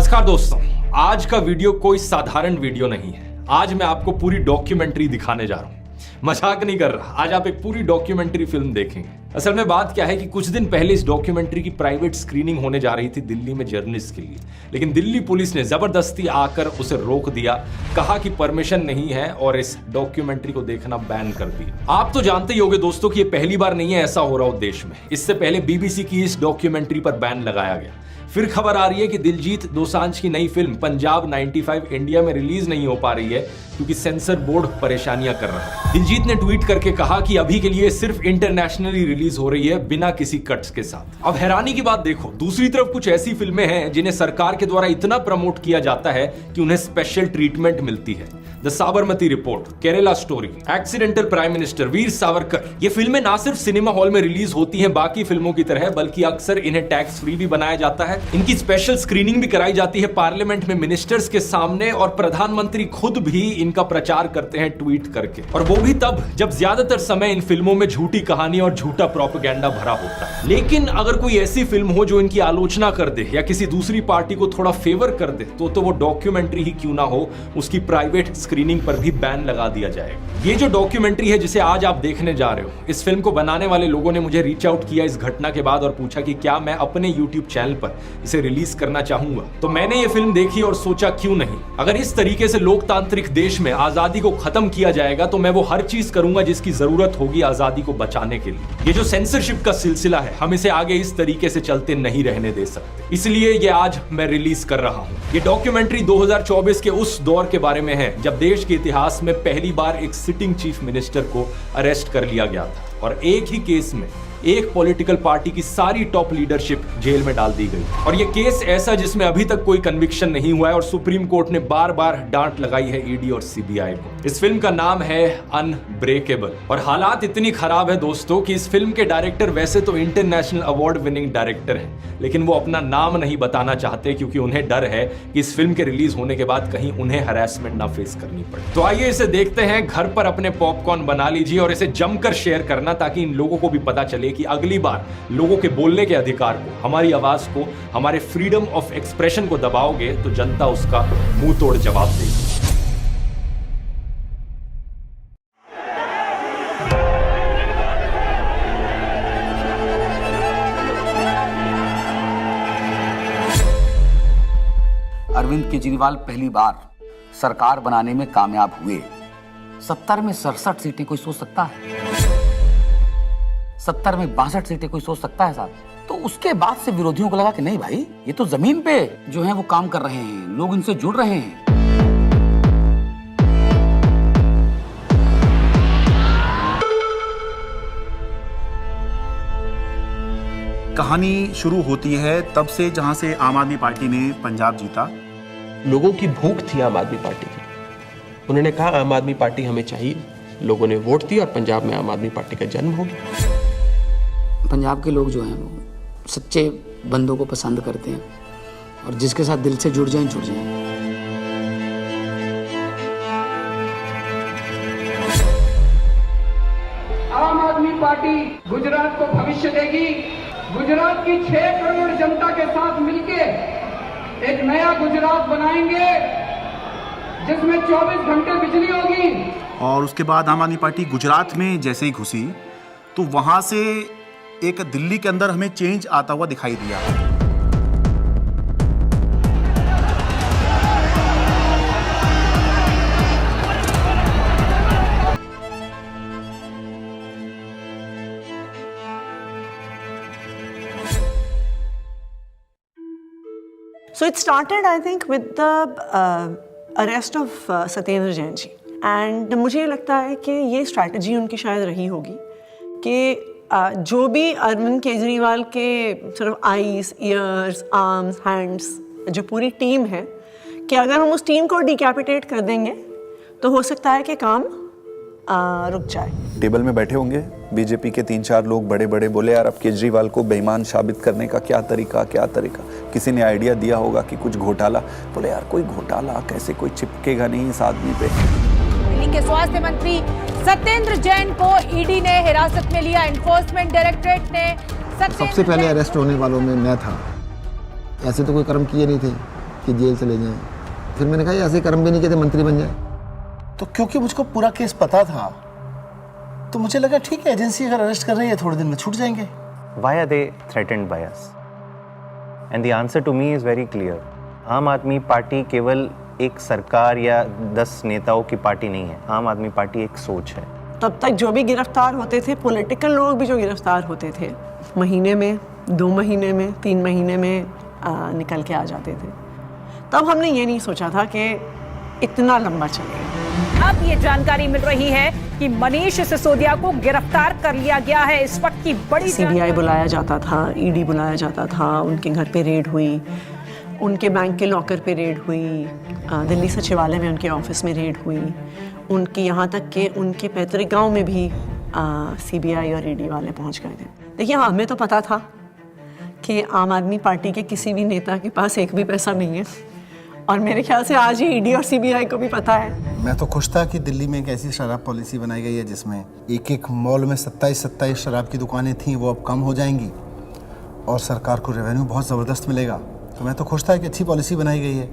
नमस्कार दोस्तों, आज का वीडियो कोई साधारण वीडियो नहीं है। आज मैं आपको पूरी डॉक्यूमेंट्री दिखाने जा रहा हूं, मजाक नहीं कर रहा। आज आप एक पूरी डॉक्यूमेंट्री फिल्म देखेंगे। असल में बात क्या है कि कुछ दिन पहले इस डॉक्यूमेंट्री की प्राइवेट स्क्रीनिंग होने जा रही थी दिल्ली में जर्नलिस्ट के लिए, लेकिन दिल्ली पुलिस ने जबरदस्ती आकर उसे रोक दिया, कहा कि परमिशन नहीं है और इस डॉक्यूमेंट्री को देखना बैन कर दिया। आप तो जानते ही होंगे दोस्तों कि ये पहली बार नहीं है ऐसा हो रहा हो देश में। इससे पहले बीबीसी की इस डॉक्यूमेंट्री पर बैन लगाया गया। फिर खबर आ रही है कि दिलजीत दोसांझ की नई फिल्म पंजाब 95 इंडिया में रिलीज नहीं हो पा रही है क्योंकि सेंसर बोर्ड परेशानियां कर रहा है। दिलजीत ने ट्वीट करके कहा कि अभी के लिए सिर्फ इंटरनेशनली रिलीज हो रही है बिना किसी कट्स के साथ। अब हैरानी की बात देखो, दूसरी तरफ कुछ ऐसी फिल्में हैं जिन्हें सरकार के द्वारा इतना प्रमोट किया जाता है कि उन्हें स्पेशल ट्रीटमेंट मिलती है। The Sabarmati report, Kerala story, accidental prime minister, Veer Savarkar, ये फिल्में ना सिर्फ सिनेमा हॉल में रिलीज होती हैं बाकी फिल्मों की तरह, बल्कि अक्सर इन्हें टैक्स फ्री भी बनाया जाता है। इनकी स्पेशल स्क्रीनिंग भी कराई जाती है पार्लियामेंट में मिनिस्टर्स के सामने, और प्रधानमंत्री खुद भी इनका प्रचार करते हैं ट्वीट करके, और वो भी तब जब ज्यादातर समय इन फिल्मों में झूठी कहानी और झूठा प्रोपेगेंडा भरा होता है। लेकिन अगर कोई ऐसी फिल्म हो जो इनकी आलोचना कर दे या किसी दूसरी पार्टी को थोड़ा फेवर कर दे तो वो डॉक्यूमेंट्री ही क्यों ना हो, उसकी प्राइवेट स्क्रीनिंग पर भी बैन लगा दिया जाएगा। ये जो डॉक्यूमेंट्री है जिसे आज आप देखने जा रहे हो, इस फिल्म को बनाने वाले लोगों ने मुझे रीच आउट किया इस घटना के बाद और पूछा कि क्या मैं अपने YouTube चैनल पर इसे रिलीज करना चाहूंगा। तो मैंने ये फिल्म देखी और सोचा क्यों नहीं। अगर इस तरीके से लोकतांत्रिक देश में आजादी को खत्म किया जाएगा तो मैं वो हर चीज करूंगा जिसकी जरूरत होगी आजादी को बचाने के लिए। ये जो सेंसरशिप का सिलसिला है, हम इसे आगे इस तरीके से चलते नहीं रहने दे सकते, इसलिए ये आज मैं रिलीज कर रहा हूं। ये डॉक्यूमेंट्री 2024 के उस दौर के बारे में है जब देश के इतिहास में पहली बार एक सिटिंग चीफ मिनिस्टर को अरेस्ट कर लिया गया था और एक ही केस में एक पॉलिटिकल पार्टी की सारी टॉप लीडरशिप जेल में डाल दी गई। और ये केस ऐसा जिसमें अभी तक कोई कन्विक्शन नहीं हुआ है और सुप्रीम कोर्ट ने बार बार डांट लगाई है ईडी और सीबीआई को। इस फिल्म का नाम है अनब्रेकेबल, और हालात इतनी खराब है दोस्तों कि इस फिल्म के डायरेक्टर वैसे तो इंटरनेशनल अवार्ड विनिंग डायरेक्टर हैं, लेकिन वो अपना नाम नहीं बताना चाहते क्योंकि उन्हें डर है कि इस फिल्म के रिलीज होने के बाद कहीं उन्हें हरासमेंट ना फेस करनी पड़े। तो आइए इसे देखते हैं। घर पर अपने पॉपकॉर्न बना लीजिए और इसे जमकर शेयर करना, ताकि इन लोगों को भी पता चले कि अगली बार लोगों के बोलने के अधिकार को, हमारी आवाज को, हमारे फ्रीडम ऑफ एक्सप्रेशन को दबाओगे तो जनता उसका मुंह तोड़ जवाब देगी। अरविंद केजरीवाल पहली बार सरकार बनाने में कामयाब हुए। 70 में 67 सीटें कोई सोच सकता है? 70 में 62 सीटें कोई सोच सकता है साहब? तो उसके बाद से विरोधियों को लगा कि नहीं भाई, ये तो जमीन पे जो है वो काम कर रहे हैं, लोग इनसे जुड़ रहे हैं। कहानी शुरू होती है तब से जहां से आम आदमी पार्टी ने पंजाब जीता। लोगों की भूख थी आम आदमी पार्टी की, उन्होंने कहा आम आदमी पार्टी हमें चाहिए, लोगों ने वोट दिया और पंजाब में आम आदमी पार्टी का जन्म हो गया। पंजाब के लोग जो हैं वो सच्चे बंदों को पसंद करते हैं और जिसके साथ दिल से जुड़ जाएं जुड़ जाएं। आम आदमी पार्टी गुजरात को भविष्य देगी। गुजरात की 6 करोड़ जनता के साथ मिलके एक नया गुजरात बनाएंगे जिसमें 24 घंटे बिजली होगी। और उसके बाद आम आदमी पार्टी गुजरात में जैसे ही घुसी तो वहां से एक दिल्ली के अंदर हमें चेंज आता हुआ दिखाई दिया। So it started, I think, with the arrest of Satyendra Jain ji, and मुझे ये लगता है कि ये स्ट्रैटेजी उनकी शायद रही होगी कि जो भी अरविंद केजरीवाल के सिर्फ आईज, ईयर्स, आर्म्स, हैंड्स, जो पूरी टीम है, कि अगर हम उस टीम को डिकैपिटेट कर देंगे तो हो सकता है कि काम रुक जाए। टेबल में बैठे होंगे बीजेपी के 3-4 लोग बड़े बड़े, बोले यार अब केजरीवाल को बेईमान साबित करने का क्या तरीका। किसी ने आइडिया दिया होगा कि कुछ घोटाला, बोले यार कोई घोटाला कैसे, कोई चिपकेगा नहीं इस आदमी पे। दिल्ली के स्वास्थ्य मंत्री सत्येंद्र जैन को ईडी ने हिरासत में लिया। एनफोर्समेंट डायरेक्टरेट ने सबसे पहले अरेस्ट होने वालों में मैं था। ऐसे तो कोई कर्म किए नहीं थे, कि जेल चले जाएं। फिर मैंने कहा ऐसे कर्म भी नहीं किए थे मंत्री बन जाए। तो क्योंकि मुझको पूरा केस पता था तो मुझे लगा ठीक है, एजेंसी अगर अरेस्ट कर रही है थोड़े दिन में छूट जाएंगे। Why are they threatened by us? And the answer to me is very clear. आम आदमी पार्टी केवल एक सरकार या 10 नेताओं की पार्टी नहीं है। आम आदमी पार्टी एक सोच है। तब तक जो भी गिरफ्तार होते थे, पॉलिटिकल लोग भी जो गिरफ्तार होते थे, महीने में, 2 महीने में, 3 महीने में निकल के आ जाते थे। तब हमने ये नहीं सोचा था कि इतना लंबा चलेगा। अब ये जानकारी मिल रही है कि मनीष सिसोदिया को गिरफ्तार कर लिया गया है। इस वक्त की बड़ी सीबीआई बुलाया जाता था, ईडी बुलाया जाता था, उनके घर पे रेड हुई, उनके बैंक के लॉकर पे रेड हुई, दिल्ली सचिवालय में उनके ऑफिस में रेड हुई, उनकी यहाँ तक कि उनके पैतृक गांव में भी सीबीआई और ईडी वाले पहुँच गए थे। देखिए, हमें तो पता था कि आम आदमी पार्टी के किसी भी नेता के पास एक भी पैसा नहीं है, और मेरे ख्याल से आज ही ईडी और सीबीआई को भी पता है। मैं तो खुश था कि दिल्ली में एक ऐसी शराब पॉलिसी बनाई गई है जिसमें एक मॉल में 27 शराब की दुकानें थीं, वो अब कम हो जाएंगी और सरकार को रेवेन्यू बहुत ज़बरदस्त मिलेगा। तो मैं तो खुश था कि अच्छी पॉलिसी बनाई गई है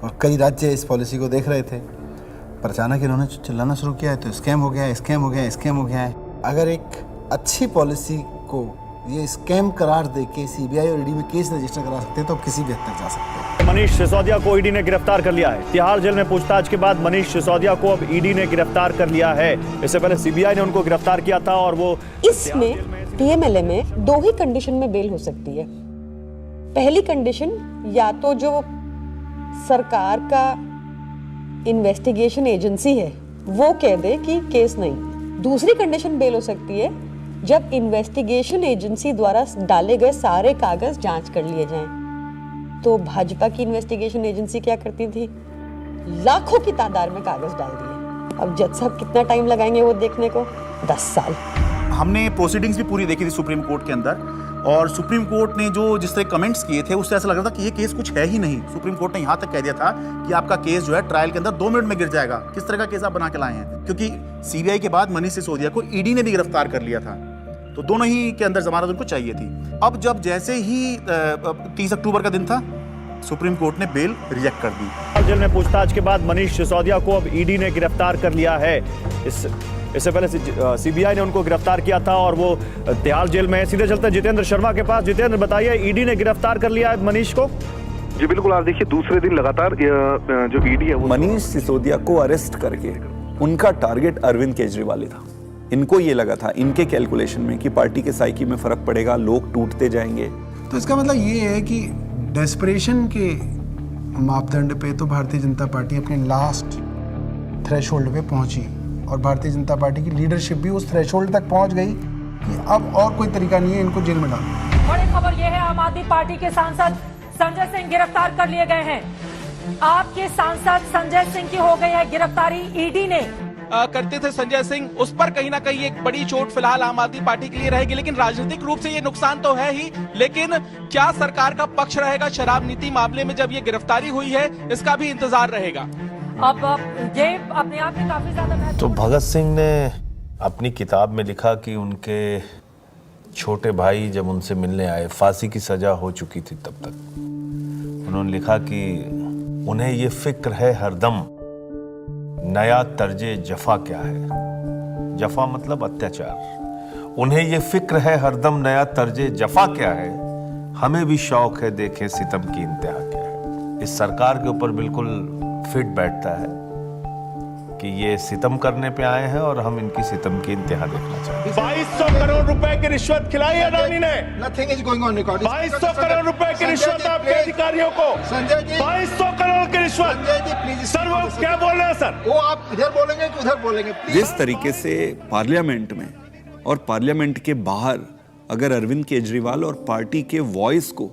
और कई राज्य इस पॉलिसी को देख रहे थे, पर अचानक इन्होंने चिल्लाना शुरू किया है तो स्कैम हो गया है, स्कैम हो गया है, स्कैम हो गया है। अगर एक अच्छी पॉलिसी को ये स्कैम करार दे के सीबीआई और ईडी में केस रजिस्टर करा सकते हैं तो किसी भी हद तक जा सकते हैं। मनीष सिसोदिया को ईडी ने गिरफ्तार कर लिया है। तिहाड़ जेल में पूछताछ के बाद मनीष सिसोदिया को अब ईडी ने गिरफ्तार कर लिया है। इससे पहले सीबीआई ने उनको गिरफ्तार किया था और वो इसमें पीएमएलए में 2 ही कंडीशन में बेल हो सकती है। पहली कंडीशन, या तो जो सरकार का इन्वेस्टिगेशन एजेंसी है वो कह दे कि केस नहीं। दूसरी कंडीशन बेल हो सकती है जब इन्वेस्टिगेशन एजेंसी द्वारा डाले गए सारे कागज जांच कर लिए जाएं। तो भाजपा की इन्वेस्टिगेशन एजेंसी क्या करती थी, लाखों की तादाद में कागज डाल दिए। अब जज साहब कितना टाइम लगाएंगे वो देखने को, 10 साल। हमने प्रोसीडिंग्स भी पूरी देखी थी सुप्रीम कोर्ट के अंदर, और सुप्रीम कोर्ट ने जो जिस तरह कमेंट्स किए थे उससे ऐसा लग रहा था कि ये केस कुछ है ही नहीं। सुप्रीम कोर्ट ने यहाँ तक कह दिया था कि आपका केस जो है ट्रायल के अंदर 2 मिनट में गिर जाएगा। किस तरह का केस आप बना के लाए हैं, क्योंकि सीबीआई के बाद मनीष सिसोदिया को ईडी ने भी गिरफ्तार कर लिया था, तो दोनों ही के अंदर जमानत उनको चाहिए थी। अब जब जैसे ही 30 अक्टूबर का दिन था, सुप्रीम कोर्ट ने बेल रिजेक्ट कर दी। जेल में पूछताछ के बाद मनीष सिसोदिया को अब ईडी ने गिरफ्तार कर लिया है। इससे पहले सीबीआई ने उनको गिरफ्तार किया था और वो तिहाड़ जेल में है। सीधे चलते हैं जितेंद्र शर्मा के पास। जितेंद्र, बताइए, ईडी ने गिरफ्तार कर लिया है मनीष को? जी बिल्कुल, आप देखिए दूसरे दिन लगातार जो ईडी है वो मनीष सिसोदिया को अरेस्ट करके उनका टारगेट अरविंद केजरीवाल था। इनको ये लगा था, इनके कैलकुलेशन में, कि पार्टी के साइकी में फर्क पड़ेगा, लोग टूटते जाएंगे। तो इसका मतलब ये है कि डेस्परेशन के मापदंड पे तो भारतीय जनता पार्टी अपने लास्ट थ्रेशोल्ड पे पहुंची, और भारतीय जनता पार्टी की लीडरशिप भी उस थ्रेशोल्ड तक पहुंच गई कि अब और कोई तरीका नहीं है इनको जेल में डालने। बड़ी खबर यह है, आम आदमी पार्टी के सांसद संजय सिंह गिरफ्तार कर लिए गए हैं। आपके सांसद संजय सिंह की हो गई है गिरफ्तारी। ईडी ने करते थे संजय सिंह, उस पर कहीं ना कहीं एक बड़ी चोट फिलहाल आम आदमी पार्टी के लिए रहेगी, लेकिन राजनीतिक रूप से ये नुकसान तो है ही, लेकिन क्या सरकार का पक्ष रहेगा शराब नीति मामले में जब ये गिरफ्तारी हुई है, इसका भी इंतजार रहेगा। अब ये अपने आप में काफी ज्यादा तो भगत सिंह ने अपनी किताब में लिखा कि उनके छोटे भाई जब उनसे मिलने आए, फांसी की सजा हो चुकी थी तब तक, उन्होंने लिखा कि उन्हें ये फिक्र है हरदम नया तर्जे जफा क्या है। जफा मतलब अत्याचार। उन्हें ये फिक्र है हरदम नया तर्जे जफा क्या है, हमें भी शौक है देखें सितम की इंतहा क्या है। इस सरकार के ऊपर बिल्कुल फिट बैठता है कि ये सितम करने पे आए हैं और हम इनकी सितम की इंतहा देखना चाहते हैं। 2200 करोड़ रुपए की रिश्वत खिलाई अडानी ने। Nothing is going on record. 2200 crore रुपए की रिश्वत आपके अधिकारियों को। संजय जी, 2200 करोड़ की रिश्वत। संजय जी प्लीज। सर वो क्या बोल रहे हैं सर? वो आप इधर बोलेंगे कि उधर बोलेंगे? जिस तरीके से पार्लियामेंट में और पार्लियामेंट के बाहर अगर अरविंद केजरीवाल और पार्टी के वॉइस को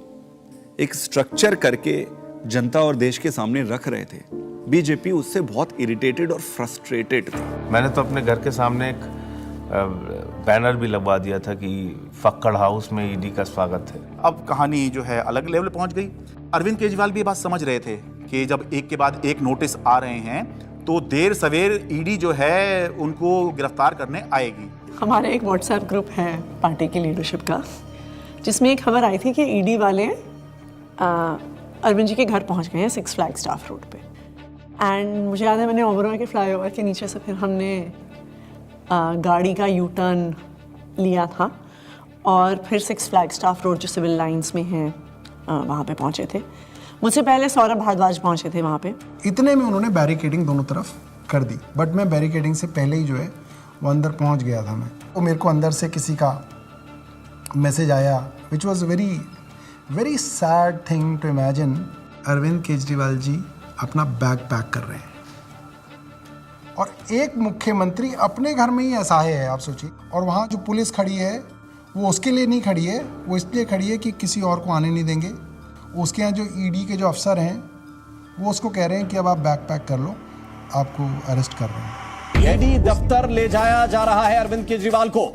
एक स्ट्रक्चर करके जनता और देश के सामने रख रहे थे, बीजेपी उससे बहुत इरिटेटेड और फ्रस्ट्रेटेड थी। मैंने तो अपने घर के सामने एक बैनर भी लगवा दिया था कि फक्कड़ हाउस में ईडी का स्वागत है। अब कहानी जो है अलग लेवल पहुंच गई। अरविंद केजरीवाल भी ये बात समझ रहे थे कि जब एक के बाद एक नोटिस आ रहे हैं तो देर सवेर ईडी जो है उनको गिरफ्तार करने आएगी। हमारा एक व्हाट्सएप ग्रुप है पार्टी की लीडरशिप का, जिसमें एक खबर आई थी कि ईडी वाले अरविंद जी के घर पहुंच गए हैं 6 फ्लैगस्टाफ रोड पे। एंड मुझे याद है मैंने ओबरॉय के फ्लाईओवर के नीचे से फिर हमने गाड़ी का यू टर्न लिया था और फिर 6 फ्लैगस्टाफ रोड जो सिविल लाइंस में है वहाँ पे पहुँचे थे। मुझसे पहले सौरभ भारद्वाज पहुँचे थे वहाँ पे। इतने में उन्होंने बैरिकेडिंग दोनों तरफ कर दी, बट मैं बैरिकेडिंग से पहले ही जो है वो अंदर पहुँच गया था मैं। तो मेरे को अंदर से किसी का मैसेज आया which was very very sad thing to imagine. Arvind Kejriwal ji अपना बैग पैक कर रहे हैं और एक मुख्यमंत्री अपने घर में ही असहाय है, आप सोचिए। और वहाँ जो पुलिस खड़ी है वो उसके लिए नहीं खड़ी है, वो इसलिए खड़ी है कि किसी और को आने नहीं देंगे। उसके यहाँ जो ईडी के जो अफसर हैं वो उसको कह रहे हैं कि अब आप बैग पैक कर लो, आपको अरेस्ट कर रहे हैं। ईडी दफ्तर ले जाया जा रहा है अरविंद केजरीवाल को।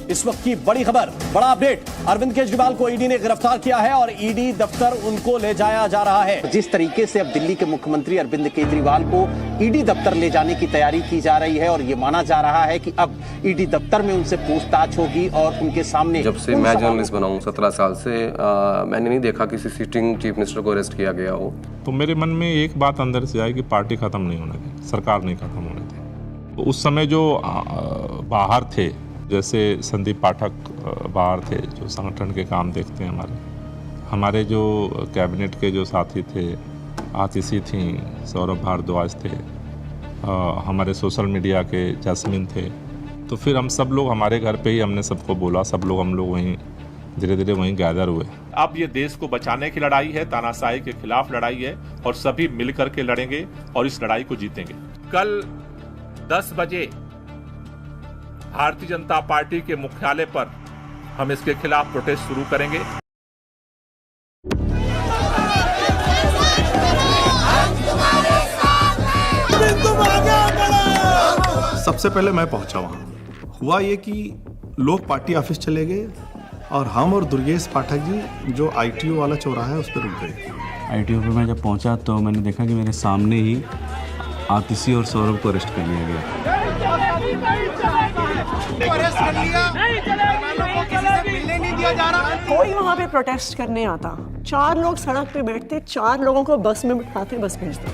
इस वक्त की बड़ी खबर, बड़ा अपडेट, अरविंद केजरीवाल को ईडी ने गिरफ्तार किया है और ईडी दफ्तर उनको ले जाया जा रहा है। जिस तरीके से अब दिल्ली के मुख्यमंत्री अरविंद केजरीवाल को ईडी दफ्तर ले जाने की तैयारी की जा रही है और ये माना जा रहा है कि अब ईडी दफ्तर में उनसे पूछताछ होगी और उनके सामने। जब से मैं जर्नलिस्ट बना हूँ 17 साल से मैंने नहीं देखा किसी सिटिंग चीफ मिनिस्टर को अरेस्ट किया गया हो। तो मेरे मन में एक बात अंदर से आई कि पार्टी खत्म नहीं होने दी, सरकार नहीं खत्म होने दी। तो उस समय जो बाहर थे, जैसे संदीप पाठक बाहर थे जो संगठन के काम देखते हैं, हमारे जो कैबिनेट के जो साथी थे, आतिशी थी, सौरभ भारद्वाज थे, हमारे सोशल मीडिया के जैस्मिन थे। तो फिर हम सब लोग हमारे घर पे ही हमने सबको बोला, हम लोग वहीं धीरे धीरे वहीं गैदर हुए। अब ये देश को बचाने की लड़ाई है, तानाशाही के खिलाफ लड़ाई है और सभी मिलकर के लड़ेंगे और इस लड़ाई को जीतेंगे। कल 10 बजे भारतीय जनता पार्टी के मुख्यालय पर हम इसके खिलाफ प्रोटेस्ट शुरू करेंगे। सबसे पहले मैं पहुंचा वहां, हुआ ये कि लोग पार्टी ऑफिस चले गए और हम और दुर्गेश पाठक जी जो आईटीओ वाला चौराहा है उस पर रुक गए। आईटीओ पे मैं जब पहुंचा तो मैंने देखा कि मेरे सामने ही आतिशी और सौरभ को अरेस्ट कर लिया गया। कोई वहाँ पे प्रोटेस्ट करने आता, 4 लोग सड़क पे बैठते, 4 लोगों को बस में बिठाते, बस भेजते।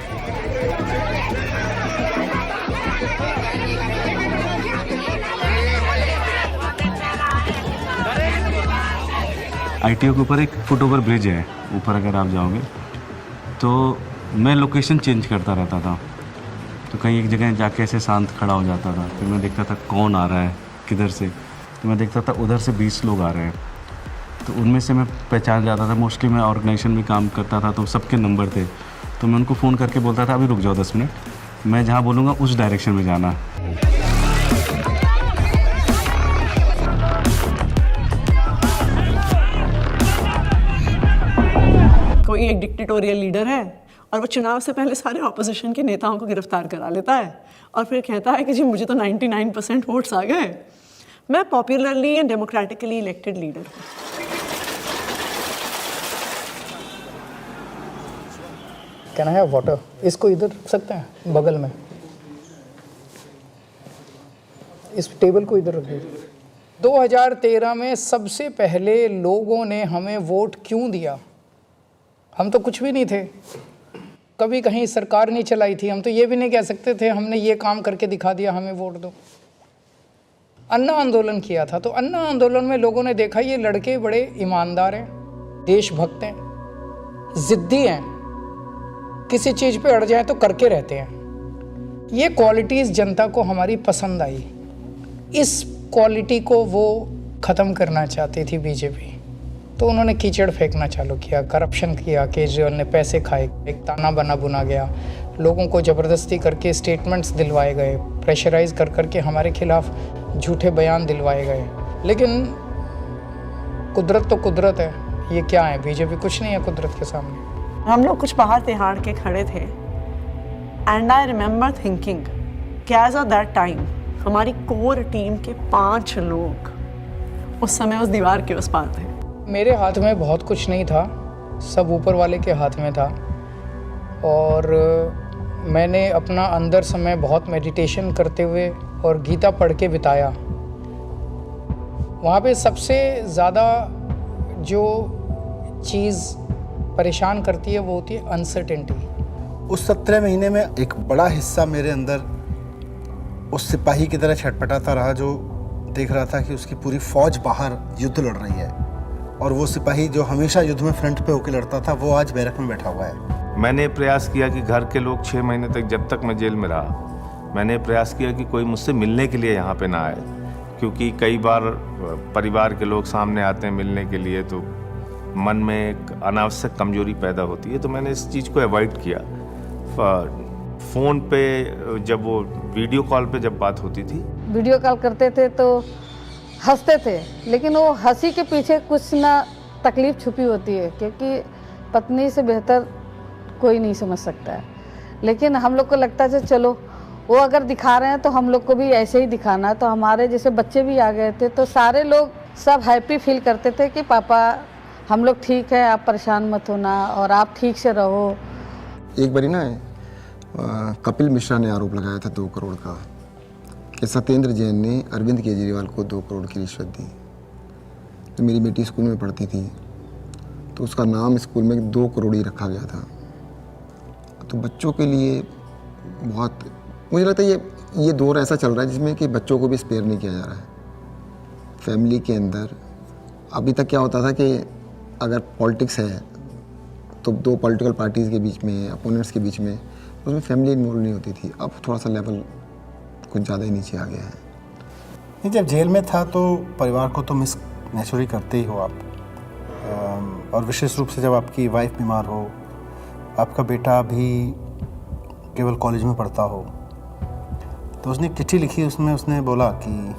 आईटीओ के ऊपर एक फुटओवर ब्रिज है, ऊपर अगर आप जाओगे तो मैं लोकेशन चेंज करता रहता था। तो कहीं एक जगह जाके ऐसे शांत खड़ा हो जाता था, फिर मैं देखता था कौन आ रहा है किधर से, तो मैं देखता था उधर से 20 लोग आ रहे हैं। तो उनमें से मैं पहचान जाता था। मोस्टली मैं ऑर्गेनाइजेशन में काम करता था तो सबके नंबर थे, तो मैं उनको फ़ोन करके बोलता था अभी रुक जाओ 10 मिनट, मैं जहाँ बोलूँगा उस डायरेक्शन में जाना। कोई एक डिक्टेटोरियल लीडर है और वो चुनाव से पहले सारे ऑपोजिशन के नेताओं को गिरफ्तार करा लेता है और फिर कहता है कि जी मुझे तो 99% वोट्स आ गए, मैं popularly and democratically elected leader हूँ। Can I have water? इसको इधर रख सकते हैं बगल में, इस टेबल को इधर रख दीजिए। 2013 में सबसे पहले लोगों ने हमें वोट क्यों दिया? हम तो कुछ भी नहीं थे, कभी कहीं सरकार नहीं चलाई थी, हम तो ये भी नहीं कह सकते थे हमने ये काम करके दिखा दिया हमें वोट दो। अन्ना आंदोलन किया था, तो अन्ना आंदोलन में लोगों ने देखा ये लड़के बड़े ईमानदार हैं, देशभक्त हैं, जिद्दी हैं, किसी चीज़ पे अड़ जाए तो करके रहते हैं। ये क्वालिटीज़ जनता को हमारी पसंद आई। इस क्वालिटी को वो ख़त्म करना चाहती थी बीजेपी, तो उन्होंने कीचड़ फेंकना चालू किया, करप्शन किया, केजरीवाल ने पैसे खाए, एक ताना बना बुना गया, लोगों को ज़बरदस्ती करके स्टेटमेंट्स दिलवाए गए, प्रेशराइज कर करके हमारे खिलाफ झूठे बयान दिलवाए गए। लेकिन कुदरत तो कुदरत है, ये क्या है, बीजेपी कुछ नहीं है कुदरत के सामने। हम लोग कुछ बाहर तिहाड़ के खड़े थे एंड आई रिमेंबर थिंकिंग कि एज ऑफ दैट टाइम हमारी कोर टीम के 5 लोग उस समय उस दीवार के उस पार थे। मेरे हाथ में बहुत कुछ नहीं था, सब ऊपर वाले के हाथ में था और मैंने अपना अंदर समय बहुत मेडिटेशन करते हुए और गीता पढ़ के बिताया। वहाँ पे सबसे ज़्यादा जो चीज़ परेशान करती है वो होती है अनसर्टेनिटी। उस 17 महीने में एक बड़ा हिस्सा मेरे अंदर उस सिपाही की तरह छटपटाता रहा जो देख रहा था कि उसकी पूरी फौज बाहर युद्ध लड़ रही है, और वो सिपाही जो हमेशा युद्ध में फ्रंट पे होकर लड़ता था वो आज बैरक में बैठा हुआ है। मैंने प्रयास किया कि घर के लोग 6 महीने तक, जब तक मैं जेल में रहा, मैंने प्रयास किया कि कोई मुझसे मिलने के लिए यहाँ पे ना आए, क्योंकि कई बार परिवार के लोग सामने आते हैं मिलने के लिए तो मन में एक अनावश्यक कमजोरी पैदा होती है, तो मैंने इस चीज़ को अवॉइड किया। फ़ोन पे जब वो वीडियो कॉल पे जब बात होती थी, वीडियो कॉल करते थे तो हंसते थे, लेकिन वो हंसी के पीछे कुछ ना तकलीफ छुपी होती है, क्योंकि पत्नी से बेहतर कोई नहीं समझ सकता है। लेकिन हम लोग को लगता है चलो वो अगर दिखा रहे हैं तो हम लोग को भी ऐसे ही दिखाना। तो हमारे जैसे बच्चे भी आ गए थे तो सारे लोग सब हैप्पी फील करते थे कि पापा हम लोग ठीक है, आप परेशान मत होना और आप ठीक से रहो। एक बारी ना कपिल मिश्रा ने आरोप लगाया था 2 करोड़ का कि सत्येंद्र जैन ने अरविंद केजरीवाल को 2 करोड़ की रिश्वत दी। तो मेरी बेटी स्कूल में पढ़ती थी तो उसका नाम स्कूल में 2 करोड़ ही रखा गया था। तो बच्चों के लिए बहुत, मुझे लगता है ये दौर ऐसा चल रहा है जिसमें कि बच्चों को भी स्पेयर नहीं किया जा रहा है। फैमिली के अंदर अभी तक क्या होता था कि अगर पॉलिटिक्स है तो 2 पॉलिटिकल पार्टीज़ के बीच में, अपोनेंट्स के बीच में, उसमें फैमिली इन्वॉल्व नहीं होती थी। अब थोड़ा सा लेवल कुछ ज़्यादा ही नीचे आ गया है। नहीं, जब जेल में था तो परिवार को तो मिस नेचुरली करते ही हो आप, और विशेष रूप से जब आपकी वाइफ बीमार हो, आपका बेटा भी केवल कॉलेज में पढ़ता हो। तो उसने चिट्ठी लिखी, उसमें उसने बोला कि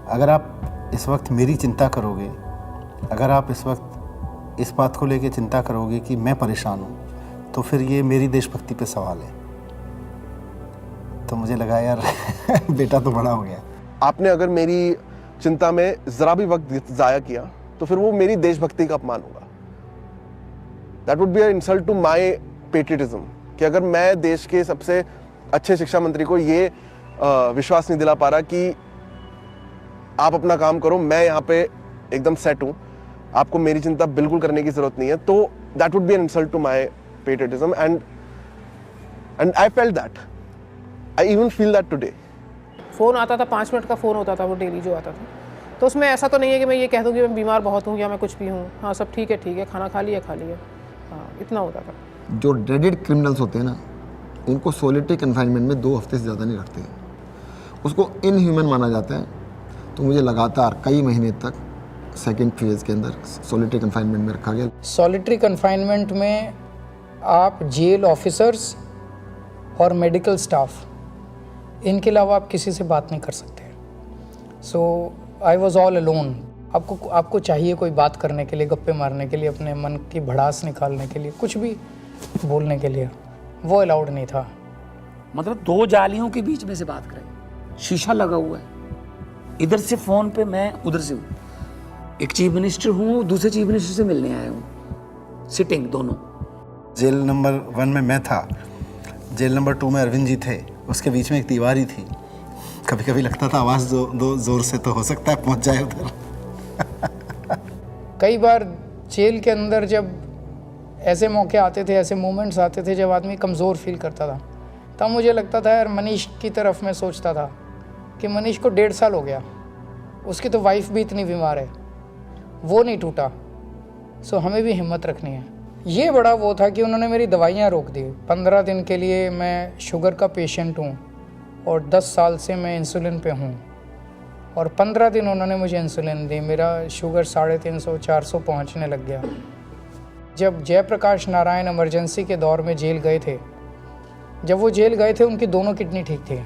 अगर आप इस वक्त मेरी चिंता करोगे, अगर आप इस वक्त इस बात को लेके चिंता करोगे कि मैं परेशान हूँ, तो फिर ये मेरी देशभक्ति पे सवाल है। तो मुझे लगा यार बेटा तो बड़ा हो गया। आपने अगर मेरी चिंता में जरा भी वक्त जाया किया तो फिर वो मेरी देशभक्ति का अपमान होगा। That would be a insult to my patriotism, कि अगर मैं देश के सबसे अच्छे शिक्षा मंत्री को ये विश्वास नहीं दिला पा रहा कि आप अपना काम करो, मैं यहाँ पे एकदम सेट हूँ, आपको मेरी चिंता बिल्कुल करने की जरूरत नहीं है, तो that would be an insult to my patriotism and I felt that, I even feel that today. Phone आता था, 5 मिनट का फ़ोन होता था वो डेली जो आता था, तो उसमें ऐसा तो नहीं है कि मैं ये कह दूँ कि मैं बीमार बहुत हूँ या मैं कुछ भी हूँ। हाँ सब ठीक है, खाना खा लिया, हाँ इतना होता था। जो ड्रेडेड क्रिमिनल्स होते हैं ना, उनको सोलिटरी कन्फाइनमेंट में 2 हफ्ते से ज़्यादा नहीं रखते, उसको इनह्यूमन माना जाता है। तो मुझे लगातार कई महीने तक सेकेंड फेज़ के अंदर सोलिटरी कन्फाइनमेंट में रखा गया। सॉलिटरी कन्फाइनमेंट में आप जेल ऑफिसर्स और मेडिकल स्टाफ, इनके अलावा आप किसी से बात नहीं कर सकते। सो आई वॉज ऑल अलोन। आपको चाहिए कोई बात करने के लिए, गप्पे मारने के लिए, अपने मन की भड़ास निकालने के लिए, कुछ भी बोलने के लिए, वो अलाउड नहीं था। मतलब 2 जालियों के बीच में से बात करें, शीशा लगा हुआ है, इधर से फोन पे मैं उधर से हूँ, एक चीफ मिनिस्टर हूँ, दूसरे चीफ मिनिस्टर से मिलने आया हूँ, सिटिंग दोनों। जेल नंबर 1 में मैं था, जेल नंबर 2 में अरविंद जी थे, उसके बीच में एक दीवार ही थी। कभी कभी लगता था आवाज़ जोर से तो हो सकता है पहुँच जाए उधर। कई बार जेल के अंदर जब ऐसे मौके आते थे, ऐसे मोमेंट्स आते थे जब आदमी कमज़ोर फील करता था, तब मुझे लगता था यार मनीष की तरफ मैं सोचता था कि मनीष को 1.5 साल हो गया, उसकी तो वाइफ भी इतनी बीमार है, वो नहीं टूटा, सो हमें भी हिम्मत रखनी है। ये बड़ा वो था कि उन्होंने मेरी दवाइयाँ रोक दी। 15 दिन के लिए मैं शुगर का पेशेंट हूँ और 10 साल से मैं इंसुलिन पे हूँ, और 15 दिन उन्होंने मुझे इंसुलिन दी, मेरा शुगर 350-400 पहुँचने लग गया। जब जयप्रकाश नारायण इमरजेंसी के दौर में जेल गए थे, जब वो जेल गए थे उनकी दोनों किडनी ठीक थी,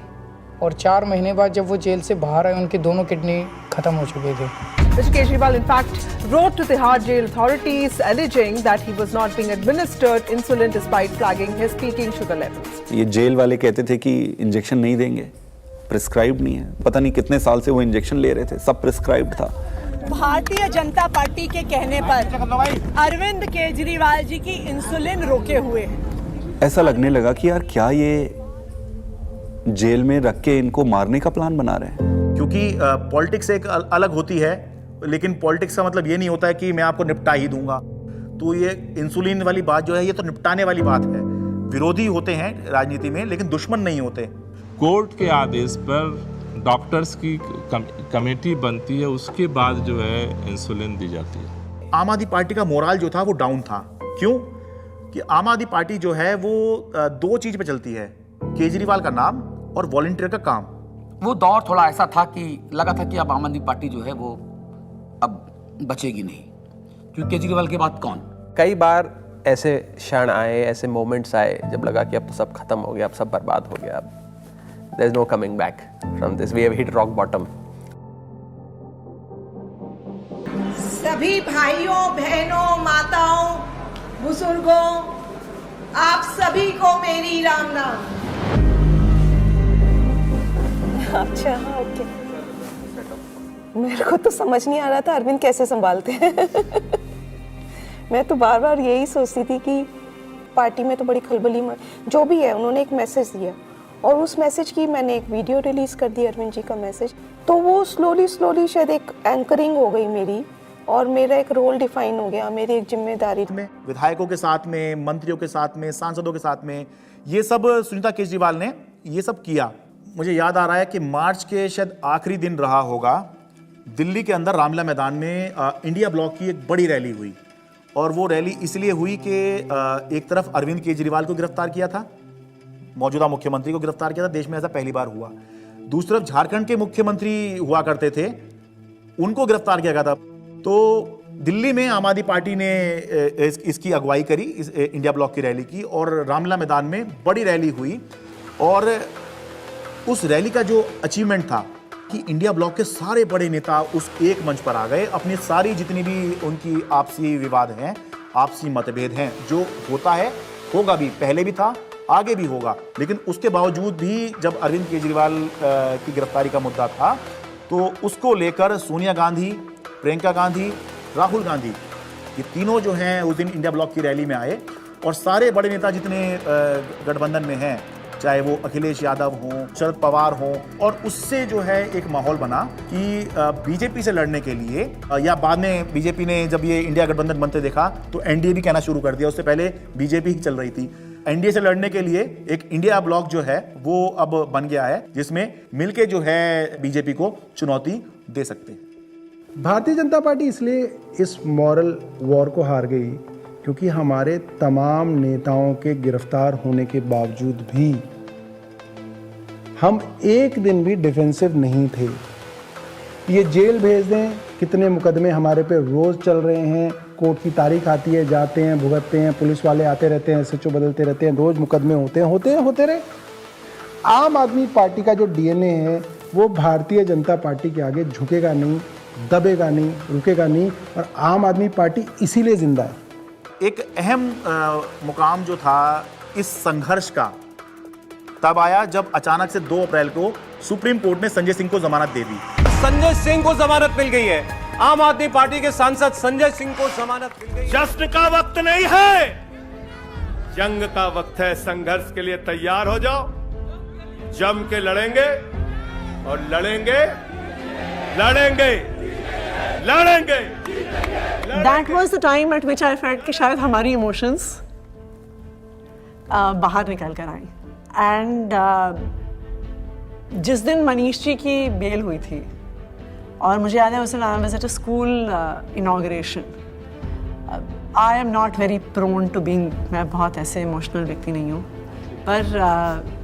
और 4 महीने बाद जब वो जेल से बाहर आए उनकी दोनों किडनी ख़त्म हो चुकी थी। Mr. Kejriwal, in fact, wrote to Tihar jail authorities alleging that he was not being administered insulin despite flagging his peaking sugar levels. ये जेल वाले कहते थे कि इंजेक्शन नहीं देंगे, प्रिस्क्राइब नहीं है। पता नहीं कितने साल से वो इंजेक्शन ले रहे थे, सब प्रिस्क्राइब था। भारतीय जनता पार्टी के कहने पर अरविंद केजरीवाल जी की इंसुलिन रोके हुए हैं। ऐसा लगने लगा कि यार क्या ये जेल में रख के इनको मारने का प्लान बना रहे हैं। क्योंकि पॉलिटिक्स एक अलग होती है, लेकिन पॉलिटिक्स का मतलब ये नहीं होता है कि मैं आपको निपटा ही दूंगा। तो ये इंसुलिन वाली बात जो है ये तो निपटाने वाली बात है। विरोधी होते हैं राजनीति में लेकिन दुश्मन नहीं होते। कोर्ट के आदेश पर डॉक्टर्स की कमेटी बनती है, उसके बाद जो है इंसुलिन दी जाती है। आम आदमी पार्टी का मोराल जो था वो डाउन था। क्यों? कि आम आदमी पार्टी जो है वो दो चीज पे चलती है, केजरीवाल का नाम और वॉलंटियर का काम। वो दौर थोड़ा ऐसा था कि लगा था कि अब आम आदमी पार्टी जो है वो अब बचेगी नहीं, क्योंकि केजरीवाल के बाद कौन। कई बार ऐसे क्षण आए, ऐसे मोमेंट्स आए जब लगा कि अब तो सब खत्म हो गया, अब सब बर्बाद हो गया, अब there is no coming back from this, we have hit rock bottom. सभी भाइयों बहनों माताओं बुजुर्गों आप सभी को मेरी राम नाम। अच्छा ओके, मेरे को तो समझ नहीं आ रहा था अरविंद कैसे संभालते हैं। मैं तो बार बार यही सोचती थी कि पार्टी में तो बड़ी खलबली जो भी है, उन्होंने एक मैसेज दिया और उस मैसेज की मैंने एक वीडियो रिलीज कर दी, अरविंद जी का मैसेज, तो वो स्लोली शायद एक एंकरिंग हो गई मेरी और मेरा एक रोल डिफाइन हो गया, मेरी एक जिम्मेदारी में। विधायकों के साथ में, मंत्रियों के साथ में, सांसदों के साथ में ये सब सुनीता केजरीवाल ने ये सब किया। मुझे याद आ रहा है कि मार्च के शायद आखिरी दिन रहा होगा, दिल्ली के अंदर रामलीला मैदान में इंडिया ब्लॉक की एक बड़ी रैली हुई और वो रैली इसलिए हुई कि एक तरफ अरविंद केजरीवाल को गिरफ्तार किया था, मौजूदा मुख्यमंत्री को गिरफ्तार किया था, देश में ऐसा पहली बार हुआ। दूसरी तरफ झारखंड के मुख्यमंत्री हुआ करते थे, उनको गिरफ्तार किया गया था। तो दिल्ली में आम आदमी पार्टी ने इसकी अगुवाई करी, इस इंडिया ब्लॉक की रैली की, और रामलीला मैदान में बड़ी रैली हुई। और उस रैली का जो अचीवमेंट था कि इंडिया ब्लॉक के सारे बड़े नेता उस एक मंच पर आ गए, अपनी सारी जितनी भी उनकी आपसी विवाद हैं, आपसी मतभेद हैं, जो होता है होगा भी, पहले भी था, आगे भी होगा, लेकिन उसके बावजूद भी जब अरविंद केजरीवाल की गिरफ्तारी का मुद्दा था तो उसको लेकर सोनिया गांधी, प्रियंका गांधी, राहुल गांधी, ये तीनों जो हैं उस दिन इंडिया ब्लॉक की रैली में आए और सारे बड़े नेता जितने गठबंधन में हैं, चाहे वो अखिलेश यादव हों, शरद पवार हों, और उससे जो है एक माहौल बना कि बीजेपी से लड़ने के लिए, या बाद में बीजेपी ने जब ये इंडिया गठबंधन बनते देखा तो एनडीए भी कहना शुरू कर दिया, उससे पहले बीजेपी ही चल रही थी। एनडीए से लड़ने के लिए एक इंडिया ब्लॉक जो है वो अब बन गया है, जिसमें मिलके जो है बीजेपी को चुनौती दे सकते हैं। भारतीय जनता पार्टी इसलिए इस मॉरल वॉर को हार गई क्योंकि हमारे तमाम नेताओं के गिरफ्तार होने के बावजूद भी हम एक दिन भी डिफेंसिव नहीं थे। ये जेल भेज दें, कितने मुकदमे हमारे पे रोज़ चल रहे हैं, कोर्ट की तारीख आती है, जाते हैं, भुगतते हैं, पुलिस वाले आते रहते हैं, एसएचओ बदलते रहते हैं, रोज़ मुकदमे होते रहे। आम आदमी पार्टी का जो डीएनए है वो भारतीय जनता पार्टी के आगे झुकेगा नहीं, दबेगा नहीं, रुकेगा नहीं, और आम आदमी पार्टी इसीलिए जिंदा है। एक अहम मुकाम जो था इस संघर्ष का तब आया जब अचानक से 2 अप्रैल को सुप्रीम कोर्ट ने संजय सिंह को जमानत दे दी। संजय सिंह को जमानत मिल गई है। आम आदमी पार्टी के सांसद संजय सिंह को जमानत मिल गई। जश्न का वक्त नहीं है, जंग का वक्त है। संघर्ष के लिए तैयार हो जाओ, जम के लड़ेंगे और लड़ेंगे। That was the time at which I felt कि शायद हमारी इमोशंस बाहर निकल कर आई। एंड जिस दिन मनीष जी की बेल हुई थी, और मुझे याद है उस दिन I was at a school inauguration. I am not very prone to being, मैं बहुत ऐसे इमोशनल व्यक्ति नहीं हूँ, पर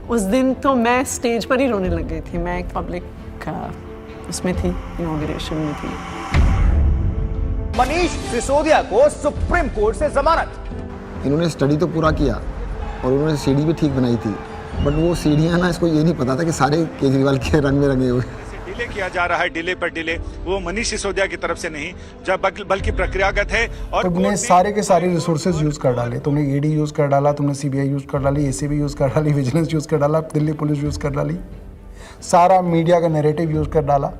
उस दिन तो मैं स्टेज पर ही रोने लग गई थी। मैं एक पब्लिक उसमें थी, इनॉग्रेशन में थी। मनीष सिसोदिया को सुप्रीम कोर्ट से जमानत। इन्होंने स्टडी तो पूरा किया और उन्होंने सीढ़ी भी ठीक बनाई थी, बट वो सीढ़ियाँ ना, इसको ये नहीं पता था कि सारे केजरीवाल के रंग में रंगे हुए। डिले किया जा रहा है, डिले पर डिले, वो मनीष सिसोदिया की तरफ से नहीं, जब बल्कि प्रक्रियागत है। और तुमने सारे के सारे रिसोर्सेज यूज कर डाले, तुमने ईडी यूज कर डाला, तुमने सीबीआई यूज कर डाली, एसीबी यूज कर डाली, विजिलेंस यूज कर डाला, दिल्ली पुलिस यूज कर डाली, सारा मीडिया का नैरेटिव यूज कर डाला,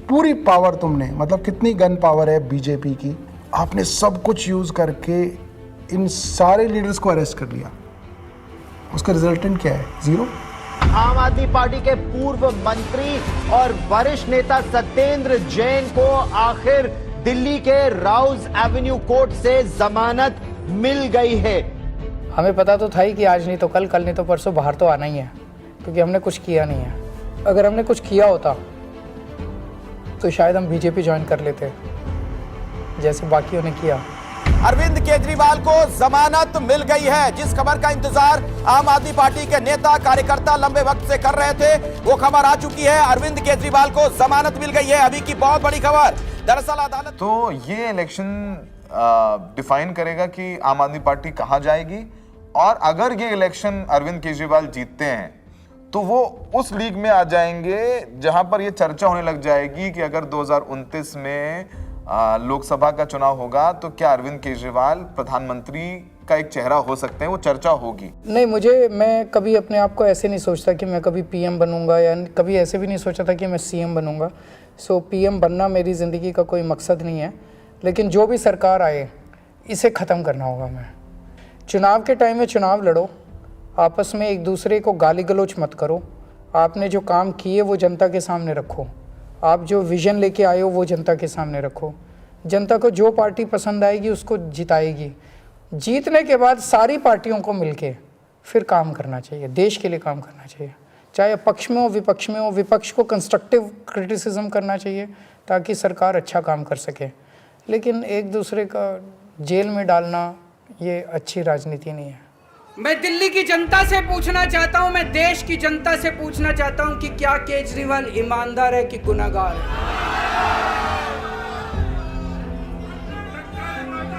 पूरी पावर तुमने, मतलब कितनी गन पावर है बीजेपी की, आपने सब कुछ यूज करके इन सारे लीडर्स को अरेस्ट कर लिया। उसका रिजल्टेंट क्या है? 0। आम आदमी पार्टी के पूर्व मंत्री और वरिष्ठ नेता सत्येंद्र जैन को आखिर दिल्ली के राउज एवेन्यू कोर्ट से जमानत मिल गई है। हमें पता तो था ही कि आज नहीं तो कल, कल नहीं तो परसों बाहर तो आना ही है, क्योंकि हमने कुछ किया नहीं है। अगर हमने कुछ किया होता तो शायद हम बीजेपी ज्वाइन कर लेते, जैसे बाकियों ने किया। अरविंद केजरीवाल को जमानत मिल गई है। जिस खबर का इंतजार आम आदमी पार्टी के नेता कार्यकर्ता लंबे वक्त से कर रहे थे, वो खबर आ चुकी है। अरविंद केजरीवाल को जमानत मिल गई है। अभी की बहुत बड़ी खबर, दरअसल अदालत तो ये इलेक्शन डिफाइन करेगा कि आम आदमी पार्टी कहां जाएगी, और अगर ये इलेक्शन अरविंद केजरीवाल जीतते हैं तो वो उस लीग में आ जाएंगे जहां पर ये चर्चा होने लग जाएगी कि अगर 2029 में लोकसभा का चुनाव होगा तो क्या अरविंद केजरीवाल प्रधानमंत्री का एक चेहरा हो सकते हैं, वो चर्चा होगी। नहीं, मैं कभी अपने आप को ऐसे नहीं सोचता कि मैं कभी पीएम बनूंगा, या कभी ऐसे भी नहीं सोचा था कि मैं सीएम बनूंगा। सो पीएम बनना मेरी ज़िंदगी का कोई मकसद नहीं है, लेकिन जो भी सरकार आए इसे ख़त्म करना होगा। मैं चुनाव के टाइम में चुनाव लड़ो, आपस में एक दूसरे को गाली गलौज मत करो। आपने जो काम किए वो जनता के सामने रखो, आप जो विज़न लेके आए हो वो जनता के सामने रखो। जनता को जो पार्टी पसंद आएगी उसको जिताएगी। जीतने के बाद सारी पार्टियों को मिलके फिर काम करना चाहिए, देश के लिए काम करना चाहिए, चाहे पक्ष में हो विपक्ष में हो। विपक्ष को कंस्ट्रक्टिव क्रिटिसिज्म करना चाहिए ताकि सरकार अच्छा काम कर सके, लेकिन एक दूसरे का जेल में डालना ये अच्छी राजनीति नहीं है। मैं दिल्ली की जनता से पूछना चाहता हूं, मैं देश की जनता से पूछना चाहता हूं कि क्या केजरीवाल ईमानदार है कि गुनहगार है।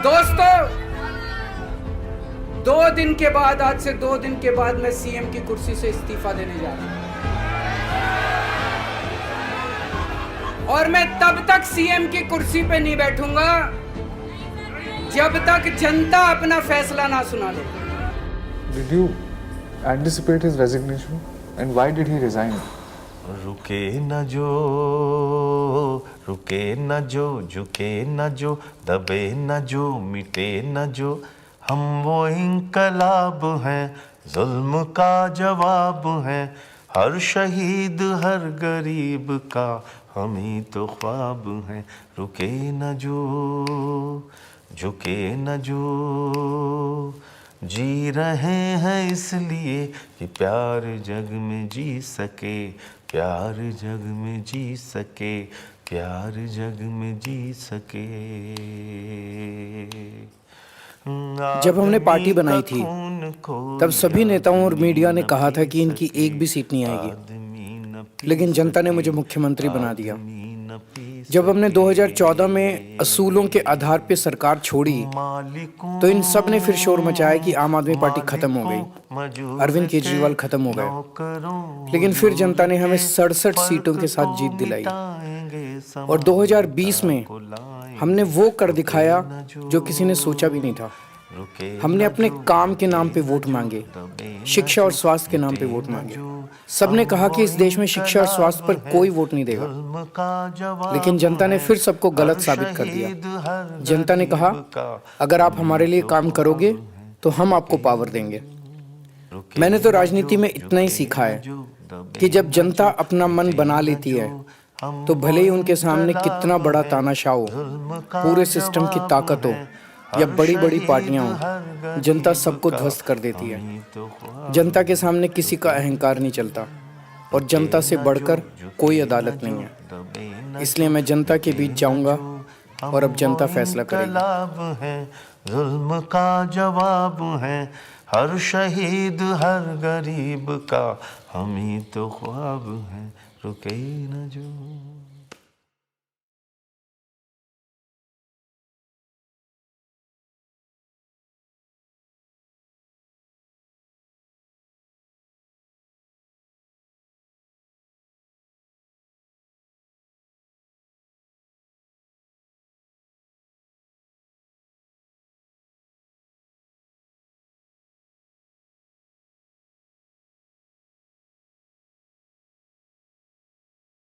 दोस्तों, 2 दिन के बाद, आज से 2 दिन के बाद मैं सीएम की कुर्सी से इस्तीफा देने जा रहा हूं, और मैं तब तक सीएम की कुर्सी पे नहीं बैठूंगा जब तक जनता अपना फैसला ना सुना ले। Did you anticipate his resignation, and why did he resign? रुके न जो, रुके न जो, झुके न जो, दबे न जो, मिटे न जो, हम वो इंकलाब हैं, जुल्म का जवाब हैं, हर शहीद हर गरीब का हम ही तो ख्वाब हैं। रुके न जो, झुके न जो, जी रहे हैं इसलिए कि प्यार जग में जी सके, प्यार जग में जी सके, प्यार जग में जी सके। जब हमने पार्टी बनाई थी तब सभी नेताओं और मीडिया ने कहा था कि इनकी एक भी सीट नहीं आएगी, लेकिन जनता ने मुझे मुख्यमंत्री बना दिया। जब हमने 2014 में असूलों के आधार पर सरकार छोड़ी तो इन सब ने फिर शोर मचाया कि आम आदमी पार्टी खत्म हो गई, अरविंद केजरीवाल खत्म हो गए। लेकिन फिर जनता ने हमें 67 सीटों के साथ जीत दिलाई, और 2020 में हमने वो कर दिखाया जो किसी ने सोचा भी नहीं था। हमने अपने काम के नाम पे वोट मांगे, शिक्षा और स्वास्थ्य के नाम पे वोट मांगे। सबने कहा कि इस देश में शिक्षा और स्वास्थ्य पर कोई वोट नहीं देगा, लेकिन जनता ने फिर सबको गलत साबित कर दिया। जनता ने कहा, अगर आप हमारे लिए काम करोगे तो हम आपको पावर देंगे। मैंने तो राजनीति में इतना ही सीखा है कि जब जनता अपना मन बना लेती है तो भले ही उनके सामने कितना बड़ा तानाशाह हो, पूरे सिस्टम की ताकत हो या बड़ी बड़ी पार्टियां हो, जनता सबको ध्वस्त कर देती है। जनता के सामने किसी का अहंकार नहीं चलता, और जनता से बढ़कर कोई अदालत नहीं है। इसलिए मैं जनता के बीच जाऊंगा और अब जनता फैसला करेगी। जुल्म का जवाब है, हर शहीद हर गरीब का हम ही तो ख्वाब हैं। रुके न जो।